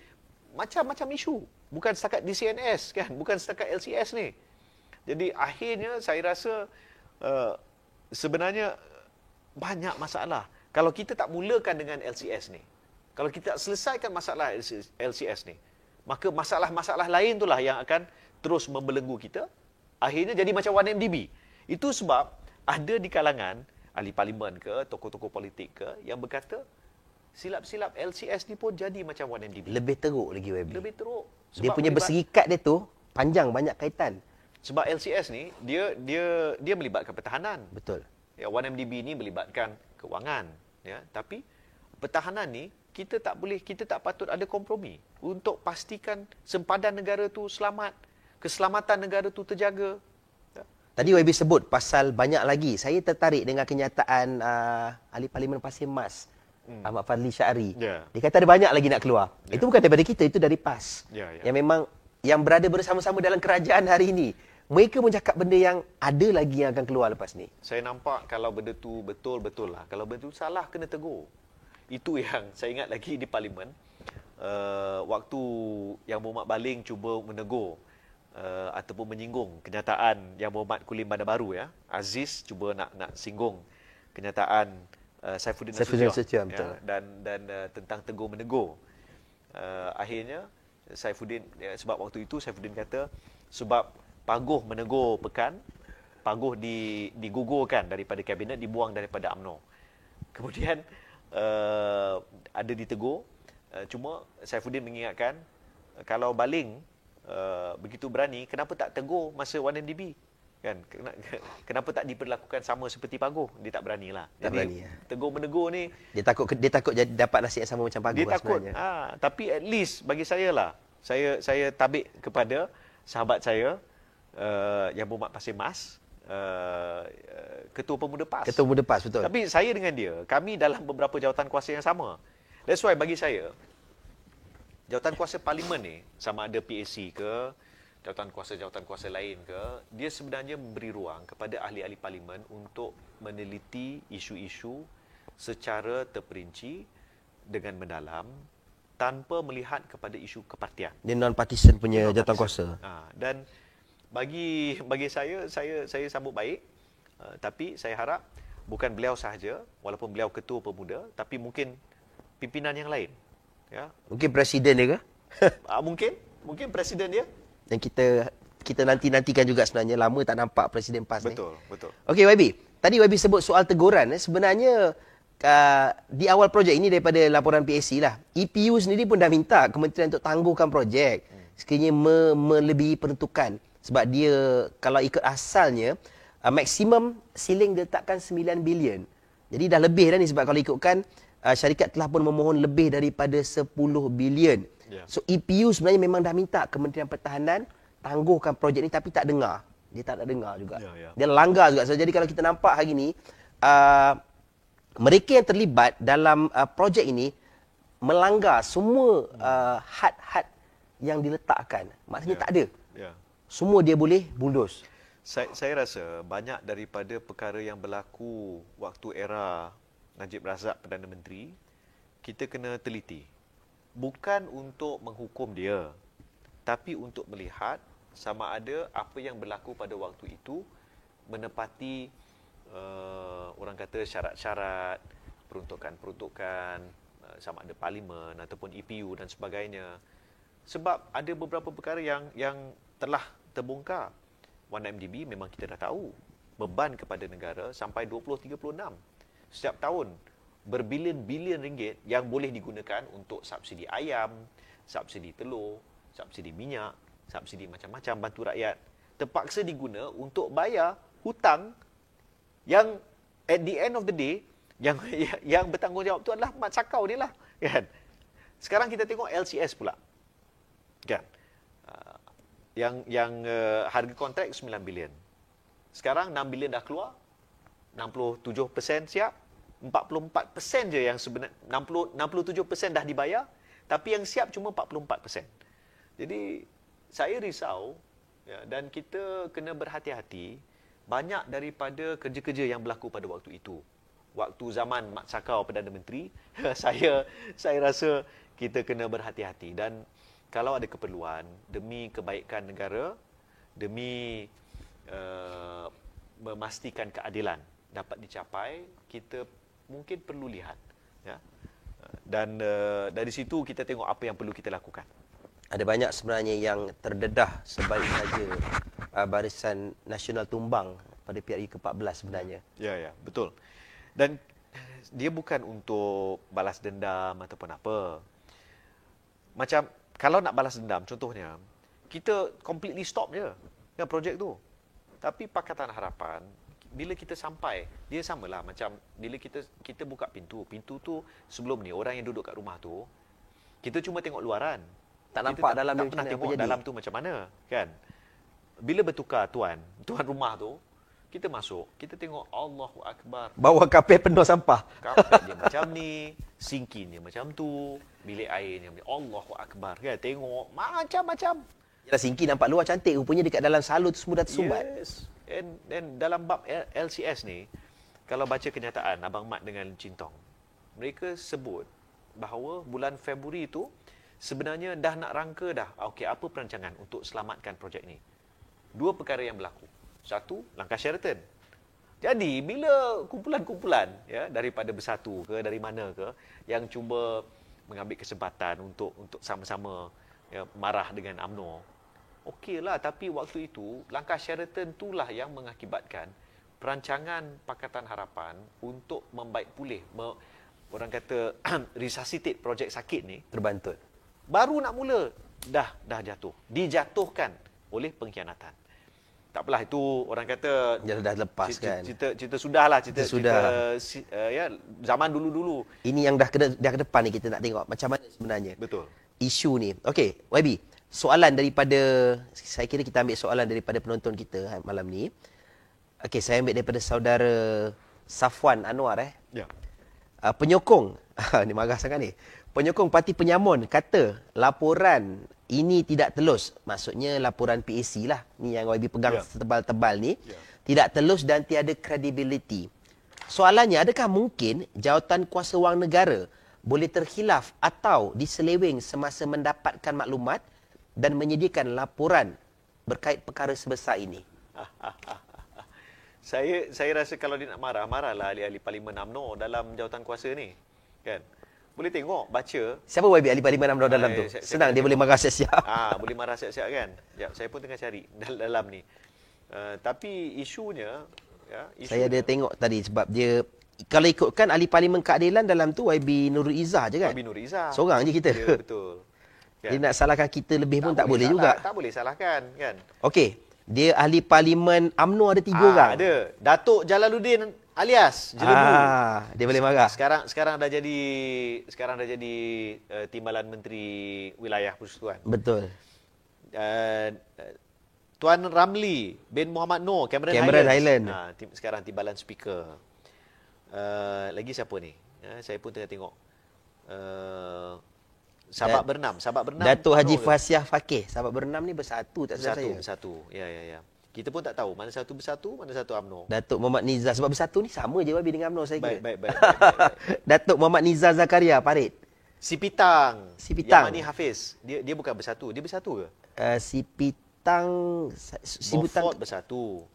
macam-macam isu, bukan setakat DCNS kan, bukan setakat LCS ni. Jadi akhirnya saya rasa sebenarnya banyak masalah. Kalau kita tak mulakan dengan LCS ni, kalau kita tak selesaikan masalah LCS ni, maka masalah-masalah lain itulah yang akan terus membelenggu kita. Akhirnya jadi macam 1MDB. Itu sebab ada di kalangan ahli parlimen ke, tokoh-tokoh politik ke, yang berkata silap-silap LCS ni pun jadi macam 1MDB. Lebih teruk lagi YB. Lebih teruk. Dia punya berserikat dia tu panjang, banyak kaitan. Sebab LCS ni dia melibatkan pertahanan. Betul. 1MDB ni melibatkan keuangan, tapi pertahanan ni kita tak patut ada kompromi untuk pastikan sempadan negara tu selamat, keselamatan negara tu terjaga. Tadi YB sebut pasal banyak lagi. Saya tertarik dengan kenyataan ahli parlimen Pasir Mas, Ahmad Fadli Syari. Dia kata ada banyak lagi nak keluar. Itu bukan daripada kita, itu dari PAS. Yang memang yang berada bersama-sama dalam kerajaan hari ini. mereka pun cakap benda yang ada lagi yang akan keluar lepas ni. Saya nampak kalau benda tu betul-betul lah. Kalau benda tu salah, kena tegur. Itu yang saya ingat lagi di Parlimen. Waktu Yang Berhormat Baling cuba menegur ataupun menyinggung kenyataan Yang Berhormat Kulim Bandar Baru, ya. Aziz cuba nak singgung kenyataan Saifuddin Nasution, betul. Dan tentang tegur-menegur. Akhirnya Saifuddin, sebab waktu itu Saifuddin kata sebab Paguh menegur Pekan, Paguh digugurkan daripada kabinet, dibuang daripada UMNO. Kemudian ada ditegur, cuma Saifuddin mengingatkan kalau Baling begitu berani, kenapa tak tegur masa 1MDB? Kan? Kenapa tak diperlakukan sama seperti Paguh? Dia tak beranilah. Tak berani. Tegur-menegur ni Dia takut jadi dapat nasib yang sama macam Paguh dia takut. sebenarnya. Tapi at least bagi saya lah, saya tabik kepada sahabat saya Yang Berhormat Pasir Mas, Ketua Pemuda PAS. Ketua Pemuda PAS, betul. Tapi saya dengan dia, kami dalam beberapa jawatan kuasa yang sama. That's why bagi saya, jawatan kuasa Parlimen ni, sama ada PAC ke, jawatan kuasa lain ke, dia sebenarnya memberi ruang kepada ahli-ahli Parlimen untuk meneliti isu-isu secara terperinci dengan mendalam, tanpa melihat kepada isu kepartian. Dia non-partisan punya jawatan kuasa. Dan bagi saya sambut baik, tapi saya harap bukan beliau sahaja, walaupun beliau ketua pemuda, tapi mungkin pimpinan yang lain, ya. Mungkin presiden dia ke? Mungkin presiden dia. Dan kita nantikan juga sebenarnya, lama tak nampak presiden PAS ni. Betul. Okey YB, tadi YB sebut soal teguran. Sebenarnya di awal projek ini, daripada laporan PAC lah, EPU sendiri pun dah minta kementerian untuk tangguhkan projek sekiranya melebihi peruntukan. Sebab dia, kalau ikut asalnya, maksimum ceiling diletakkan 9 bilion. Jadi dah lebih dah ni, sebab kalau ikutkan syarikat telah pun memohon lebih daripada 10 bilion. Yeah. So EPU sebenarnya memang dah minta Kementerian Pertahanan tangguhkan projek ni, tapi tak dengar. Dia tak nak dengar juga. Dia langgar juga. So, jadi kalau kita nampak hari ni, mereka yang terlibat dalam projek ini melanggar semua had-had yang diletakkan. Maksudnya tak ada. Semua dia boleh bulldoze. Saya rasa banyak daripada perkara yang berlaku waktu era Najib Razak Perdana Menteri, kita kena teliti. Bukan untuk menghukum dia, tapi untuk melihat sama ada apa yang berlaku pada waktu itu menepati orang kata syarat-syarat, peruntukan-peruntukan, sama ada Parlimen ataupun EPU dan sebagainya. Sebab ada beberapa perkara yang telah terbongkar. 1MDB memang kita dah tahu, beban kepada negara sampai 2036. Setiap tahun berbilion-bilion ringgit yang boleh digunakan untuk subsidi ayam, subsidi telur, subsidi minyak, subsidi macam-macam bantu rakyat. Terpaksa diguna untuk bayar hutang yang at the end of the day yang bertanggungjawab tu adalah Mat Sakau ni lah, kan. Sekarang kita tengok LCS pula, kan. Yang harga kontrak 9 bilion. Sekarang 6 bilion dah keluar, 67% siap, 44% je yang sebenarnya, 67% dah dibayar, tapi yang siap cuma 44%. Jadi saya risau, ya, dan kita kena berhati-hati. Banyak daripada kerja-kerja yang berlaku pada waktu itu, waktu zaman Mat Sakau Perdana Menteri, saya rasa kita kena berhati-hati. Dan kalau ada keperluan demi kebaikan negara, demi memastikan keadilan dapat dicapai, kita mungkin perlu lihat, ya. Dan dari situ kita tengok apa yang perlu kita lakukan. Ada banyak sebenarnya yang terdedah sebalik saja Barisan Nasional tumbang pada PRU ke-14 sebenarnya. Ya, betul. Dan dia bukan untuk balas dendam ataupun apa. Macam kalau nak balas dendam, contohnya, kita completely stop je kan projek tu. Tapi Pakatan Harapan, bila kita sampai, dia samalah macam bila kita buka pintu. Pintu tu sebelum ni, orang yang duduk kat rumah tu, kita cuma tengok luaran. Tak nampak dalam tak pernah tengok dalam tu macam mana, kan. Bila bertukar tuan rumah tu, kita masuk, kita tengok Allahu Akbar. Bawa kapel penuh sampah. Kapel dia macam ni, sinkin dia macam tu, bilik airnya Allahu Akbar, kan. Tengok macam-macam. Yalah, Singki nampak luar cantik, rupanya dekat dalam salur tu semua dah tersumbat. Yes. And dalam bab LCS ni, kalau baca kenyataan Abang Mat dengan Chin Tong, mereka sebut bahawa bulan Februari itu sebenarnya dah nak rangka dah. Okey, apa perancangan untuk selamatkan projek ni? Dua perkara yang berlaku. Satu, langkah Sheraton. Jadi bila kumpulan-kumpulan ya daripada Bersatu ke dari mana ke yang cuba mengambil kesempatan untuk sama-sama ya, marah dengan UMNO, okeylah, tapi waktu itu langkah Sheraton itulah yang mengakibatkan perancangan Pakatan Harapan untuk membaik pulih, orang kata resuscitate projek sakit ni Terbantut. baru nak mula dah jatuh, dijatuhkan oleh pengkhianatan. Tak apalah, itu orang kata Dah lepas kan. Cerita sudahlah, cerita sudah. ya zaman dulu-dulu. Ini yang dah ke depan ni kita nak tengok macam mana sebenarnya Betul. isu ni. Okey, YB, soalan daripada, saya kira kita ambil soalan daripada penonton kita malam ni. Okey, saya ambil daripada saudara Safwan Anwar Ya. Penyokong, ni marah sangat ni. Penyokong Parti Penyamun kata laporan ini tidak telus. Maksudnya laporan PAC lah. Ni yang YB pegang tebal-tebal ni. Tidak telus dan tiada credibility. Soalannya, adakah mungkin jawatan kuasa wang negara boleh terkhilaf atau diseleweng semasa mendapatkan maklumat dan menyediakan laporan berkait perkara sebesar ini? Saya rasa kalau dia nak marahlah ahli-ahli Parlimen UMNO dalam jawatan kuasa ni. Kan? Boleh tengok, baca. Siapa YB ahli Parlimen UMNO dalam tu? Senang, dia boleh marah siap-siap. Boleh marah siap-siap kan? Sekejap, saya pun tengah cari dalam ni. Tapi isunya, Saya ada tengok tadi sebab dia, kalau ikutkan ahli Parlimen Keadilan dalam tu YB Nurul Izzah je kan? YB Nurul Izzah. Seorang je kita. Ya, betul. Dia nak salahkan kita lebih pun tak boleh juga. Tak boleh salahkan kan? Okey, dia ahli Parlimen UMNO ada 3 orang. Ada. Datuk Jalaluddin alias Jelemu. Dia boleh marah. Sekarang dah jadi Timbalan Menteri Wilayah Persekutuan. Betul. Tuan Ramli bin Muhammad Noor, Cameron Highlands. Sekarang Timbalan Speaker. Lagi siapa ni? Saya pun tengah tengok. Sahabat Bernam. Datuk Haji Fasiah Fakih. Sahabat Bernam ni Bersatu tak salah saya. Bersatu. Ya. Kita pun tak tahu mana satu Bersatu, mana satu UMNO. Datuk Muhammad Nizar, sebab Bersatu ni sama je YB dengan UMNO saya kira. Baik. Datuk Muhammad Nizar Zakaria Parit. Sipitang. Yamani Hafiz. Dia bukan Bersatu. Dia Bersatu ke? Beaufort Bersatu.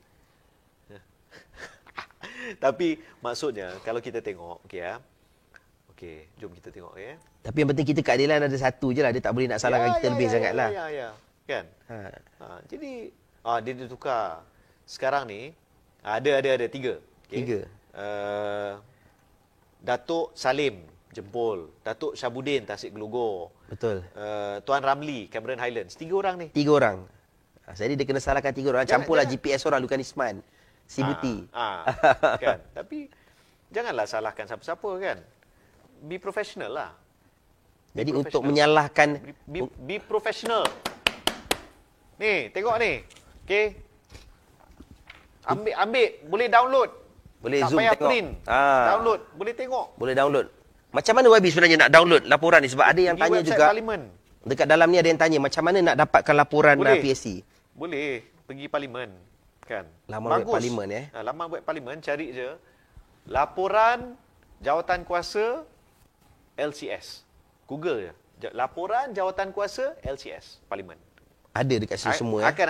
Tapi maksudnya kalau kita tengok, okey, jom kita tengok ya. Tapi yang penting kita keadilan ada satu je lah. Dia tak boleh nak salahkan kita lebih sangat lah. Ya. Kan? Jadi dia ditukar. Sekarang ni ada 3. Okay? 3. Datuk Salim Jempol, Datuk Syabudin Tasik Gelugor. Betul. Tuan Ramli Cameron Highlands. 3 orang ni. 3 orang. Jadi dia kena salahkan 3 orang. Campurlah GPS orang, Lukan Isman, Sibuti. Kan? Tapi janganlah salahkan siapa-siapa kan. Be professional lah. Jadi untuk menyalahkan, be professional. Ni, tengok ni. Okey. Ambil, boleh download. Boleh tak zoom payah tengok. print. Download, boleh tengok. Boleh download. Macam mana YB sebenarnya nak download laporan ni? Sebab ada yang tanya juga. Parlimen. Dekat dalam ni ada yang tanya macam mana nak dapatkan laporan PAC. Boleh, pergi Parlimen. Kan? Laman web Parlimen Laman web Parlimen, cari je. Laporan Jawatan Kuasa LCS. Google je. Laporan Jawatan Kuasa LCS Parlimen. Ada dekat situ semua Akan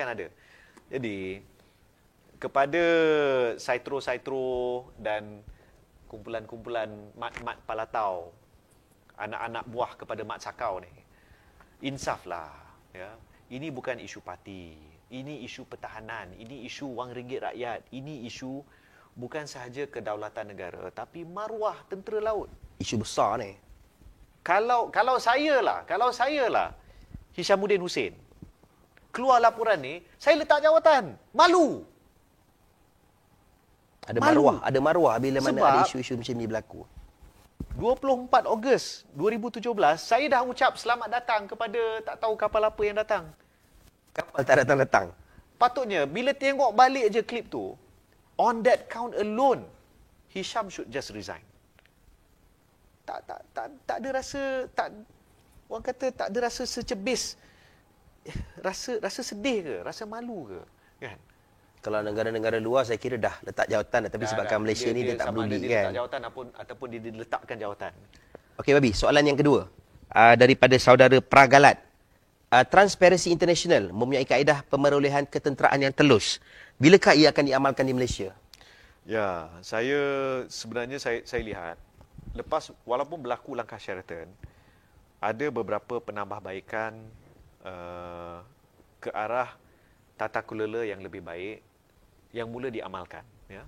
ada. Jadi kepada saitro-saitro dan kumpulan-kumpulan mat-mat palatau, anak-anak buah kepada mat sakau ni, insaflah ya. Ini bukan isu parti, ini isu pertahanan, ini isu wang ringgit rakyat, ini isu bukan sahaja kedaulatan negara tapi maruah tentera laut. Isu besar ni. Kalau saya lah Hishamuddin Hussein keluar laporan ni, saya letak jawatan. Malu. Ada maruah bila mana ada isu-isu macam ni berlaku. 24 Ogos 2017, saya dah ucap selamat datang kepada tak tahu kapal apa yang datang. Kapal tak datang-datang. Patutnya bila tengok balik je klip tu, on that count alone, Hisham should just resign. Tak ada rasa, orang kata tak ada rasa secebis rasa sedih ke, rasa malu ke, kan? Kalau negara-negara luar saya kira dah letak jawatan dah, tapi sebabkan Malaysia ni dia tak sama ada peduli dia kan. letak jawatan ataupun dia diletakkan jawatan. Okey Babi, soalan yang kedua daripada saudara Pragalat. Transparency International mempunyai kaedah pemerolehan ketenteraan yang telus. Bilakah ia akan diamalkan di Malaysia? Ya, sebenarnya saya lihat lepas walaupun berlaku langkah Sheraton, ada beberapa penambahbaikan ke arah tata kelola yang lebih baik yang mula diamalkan, ya.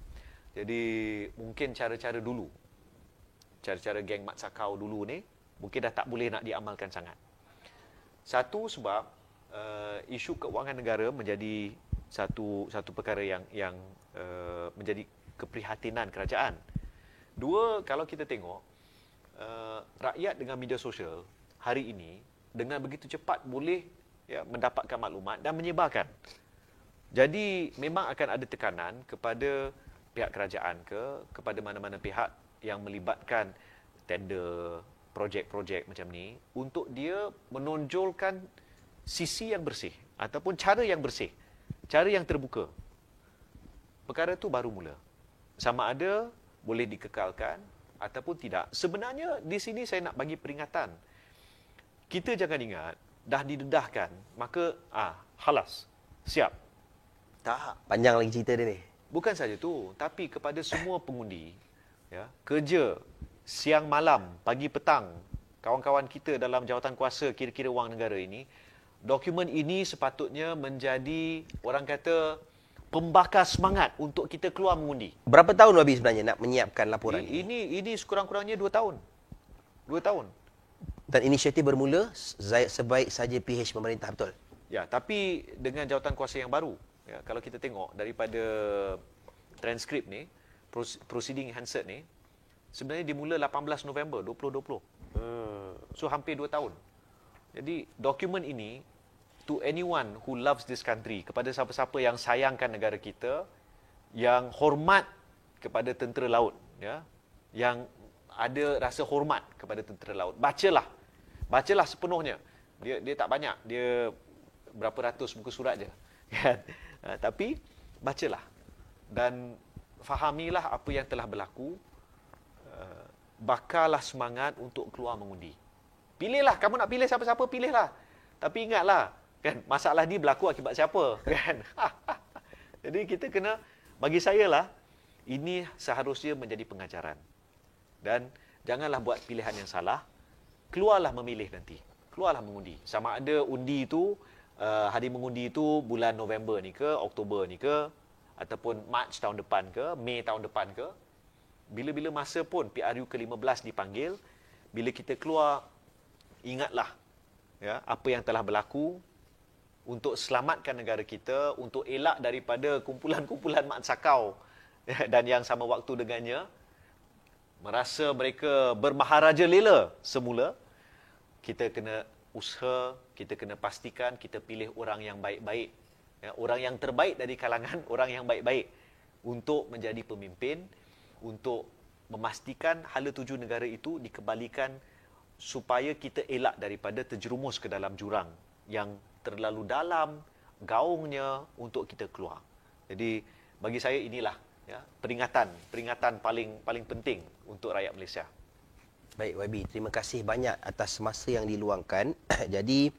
Jadi mungkin cara-cara geng Mat Sakau dulu ni mungkin dah tak boleh nak diamalkan sangat. Satu sebab isu keuangan negara menjadi satu perkara yang menjadi keprihatinan kerajaan. Dua, kalau kita tengok rakyat dengan media sosial hari ini dengan begitu cepat boleh mendapatkan maklumat dan menyebarkan. Jadi memang akan ada tekanan kepada pihak kerajaan kepada mana-mana pihak yang melibatkan tender, projek-projek macam ni untuk dia menonjolkan sisi yang bersih ataupun cara yang bersih, cara yang terbuka. Perkara tu baru mula. Sama ada boleh dikekalkan ataupun tidak. Sebenarnya di sini saya nak bagi peringatan. Kita jangan ingat dah didedahkan, maka halas, siap. Tak. Panjang lagi cerita dia ni. Bukan saja tu, tapi kepada semua pengundi, ya, kerja siang malam, pagi petang, kawan-kawan kita dalam jawatan kuasa kira-kira wang negara ini, dokumen ini sepatutnya menjadi, orang kata, pembakar semangat untuk kita keluar mengundi. Berapa tahun Wabi sebenarnya nak menyiapkan laporan ini sekurang-kurangnya 2 tahun. 2 tahun. Dan inisiatif bermula sebaik saja PH pemerintah, betul? Ya, tapi dengan jawatan kuasa yang baru. Ya, kalau kita tengok daripada transkrip ni, proceeding Hansard ni, sebenarnya dimula 18 November 2020. So hampir 2 tahun. Jadi dokumen ini, to anyone who loves this country, kepada siapa-siapa yang sayangkan negara kita, yang hormat kepada tentera laut, ya, yang ada rasa hormat kepada tentera laut, bacalah sepenuhnya. Dia tak banyak, dia berapa ratus muka surat je, kan? Tapi bacalah dan fahamilah apa yang telah berlaku. Bakarlah semangat untuk keluar mengundi. Pilihlah, kamu nak pilih siapa-siapa, pilihlah. Tapi ingatlah, kan, masalah ni berlaku akibat siapa, kan? Jadi kita kena, bagi saya lah, ini seharusnya menjadi pengajaran. Dan janganlah buat pilihan yang salah. Keluarlah memilih nanti. Keluarlah mengundi. Sama ada undi itu, hari mengundi itu bulan November ni ke, Oktober ni ke, ataupun Mac tahun depan ke, Mei tahun depan ke. Bila-bila masa pun PRU ke-15 dipanggil, bila kita keluar, ingatlah, ya, apa yang telah berlaku untuk selamatkan negara kita, untuk elak daripada kumpulan-kumpulan Mat Sakau dan yang sama waktu dengannya merasa mereka bermaharaja lela semula. Kita kena usaha, kita kena pastikan kita pilih orang yang baik-baik, ya, orang yang terbaik dari kalangan orang yang baik-baik untuk menjadi pemimpin, untuk memastikan hala tuju negara itu dikembalikan supaya kita elak daripada terjerumus ke dalam jurang yang terlalu dalam gaungnya untuk kita keluar. Jadi bagi saya inilah, ya, peringatan paling penting untuk rakyat Malaysia. Baik Wabi, terima kasih banyak atas masa yang diluangkan. Jadi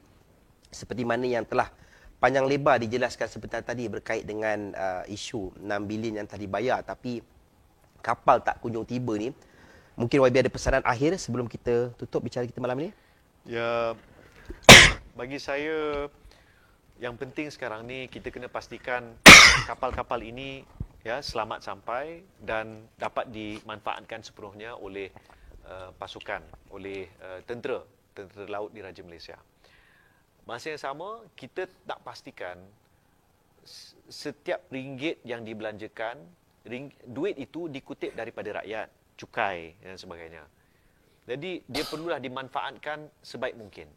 seperti mana yang telah panjang lebar dijelaskan sebentar tadi berkait dengan isu 6 bilion yang telah dibayar tapi kapal tak kunjung tiba ni. Mungkin YB ada pesanan akhir sebelum kita tutup bicara kita malam ni? Ya, bagi saya yang penting sekarang ni kita kena pastikan kapal-kapal ini, ya, selamat sampai dan dapat dimanfaatkan sepenuhnya oleh pasukan, oleh tentera laut di Raja Malaysia. Masa yang sama, kita nak pastikan setiap ringgit yang dibelanjakan, duit itu dikutip daripada rakyat, cukai dan sebagainya. Jadi dia perlulah dimanfaatkan sebaik mungkin.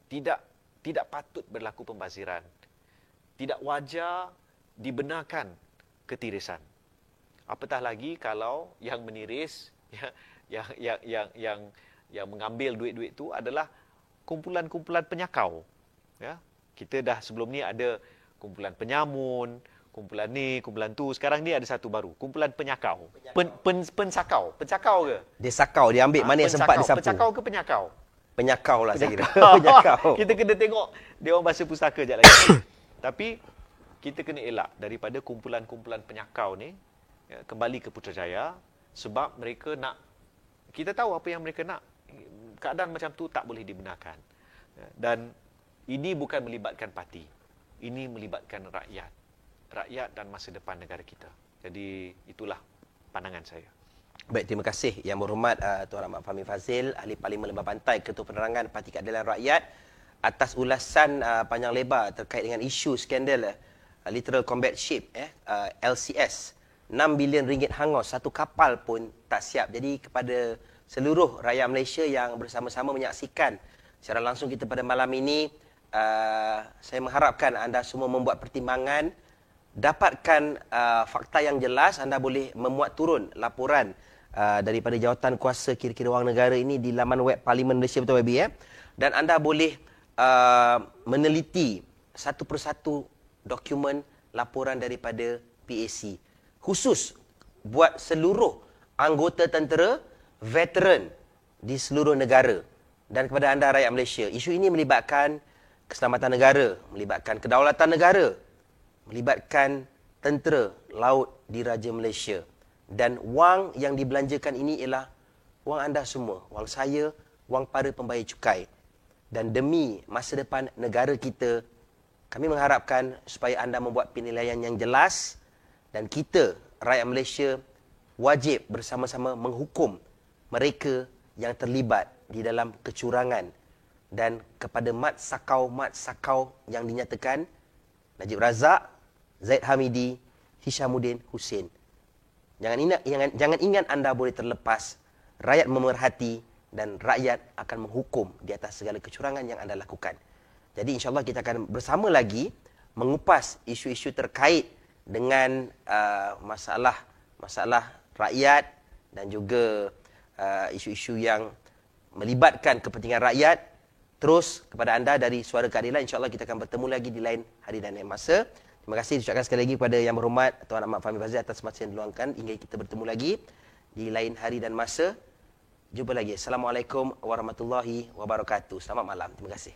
Tidak patut berlaku pembaziran. Tidak wajar dibenarkan ketirisan. Apatah lagi kalau yang meniris, yang mengambil duit-duit itu adalah kumpulan-kumpulan penyakau. Ya, Kita dah sebelum ni ada kumpulan penyamun, kumpulan ni, kumpulan tu. Sekarang ni ada satu baru, kumpulan penyakau. Pensakau. Pencakau ke? Dia sakau, dia ambil mana yang sempat disapu. Pencakau ke penyakau? Penyakau lah saya kira. Penyakau. Kita kena tengok dia orang bahasa pustaka sekejap lagi. Tapi kita kena elak daripada kumpulan-kumpulan penyakau ni kembali ke Putrajaya sebab mereka nak, kita tahu apa yang mereka nak. Keadaan macam tu tak boleh dibenarkan. Dan ini bukan melibatkan parti. Ini melibatkan rakyat. Rakyat dan masa depan negara kita. Jadi itulah pandangan saya. Baik, terima kasih Yang Berhormat Tuan Ahmad Fahmi Fadzil, Ahli Parlimen Lembah Pantai, Ketua Penerangan Parti Keadilan Rakyat, atas ulasan panjang lebar terkait dengan isu skandal Literal Combat Ship LCS. 6 bilion ringgit hangus, satu kapal pun tak siap. Jadi kepada seluruh rakyat Malaysia yang bersama-sama menyaksikan secara langsung kita pada malam ini, saya mengharapkan anda semua membuat pertimbangan, dapatkan fakta yang jelas. Anda boleh memuat turun laporan daripada jawatan kuasa kira-kira wang negara ini di laman web Parlimen Malaysia, betul Baby, dan anda boleh meneliti satu persatu dokumen laporan daripada PAC khusus buat seluruh anggota tentera veteran di seluruh negara. Dan kepada anda rakyat Malaysia, isu ini melibatkan keselamatan negara, melibatkan kedaulatan negara, melibatkan tentera laut di Raja Malaysia. Dan wang yang dibelanjakan ini ialah wang anda semua, wang saya, wang para pembayar cukai. Dan demi masa depan negara kita, kami mengharapkan supaya anda membuat penilaian yang jelas, dan kita, rakyat Malaysia, wajib bersama-sama menghukum mereka yang terlibat di dalam kecurangan. Dan kepada mat sakau yang dinyatakan, Najib Razak, Zaid Hamidi, Hishamuddin Hussein. Jangan ingat anda boleh terlepas. Rakyat memerhati dan rakyat akan menghukum di atas segala kecurangan yang anda lakukan. Jadi insyaAllah kita akan bersama lagi mengupas isu-isu terkait dengan masalah rakyat dan juga isu-isu yang melibatkan kepentingan rakyat. Terus kepada anda dari Suara Keadilan, insyaAllah kita akan bertemu lagi di lain hari dan lain masa. Terima kasih diucapkan sekali lagi kepada Yang Berhormat Tuan Ahmad Fahmi Fadzil atas masa yang diluangkan hingga kita bertemu lagi di lain hari dan masa. Jumpa lagi. Assalamualaikum warahmatullahi wabarakatuh. Selamat malam. Terima kasih.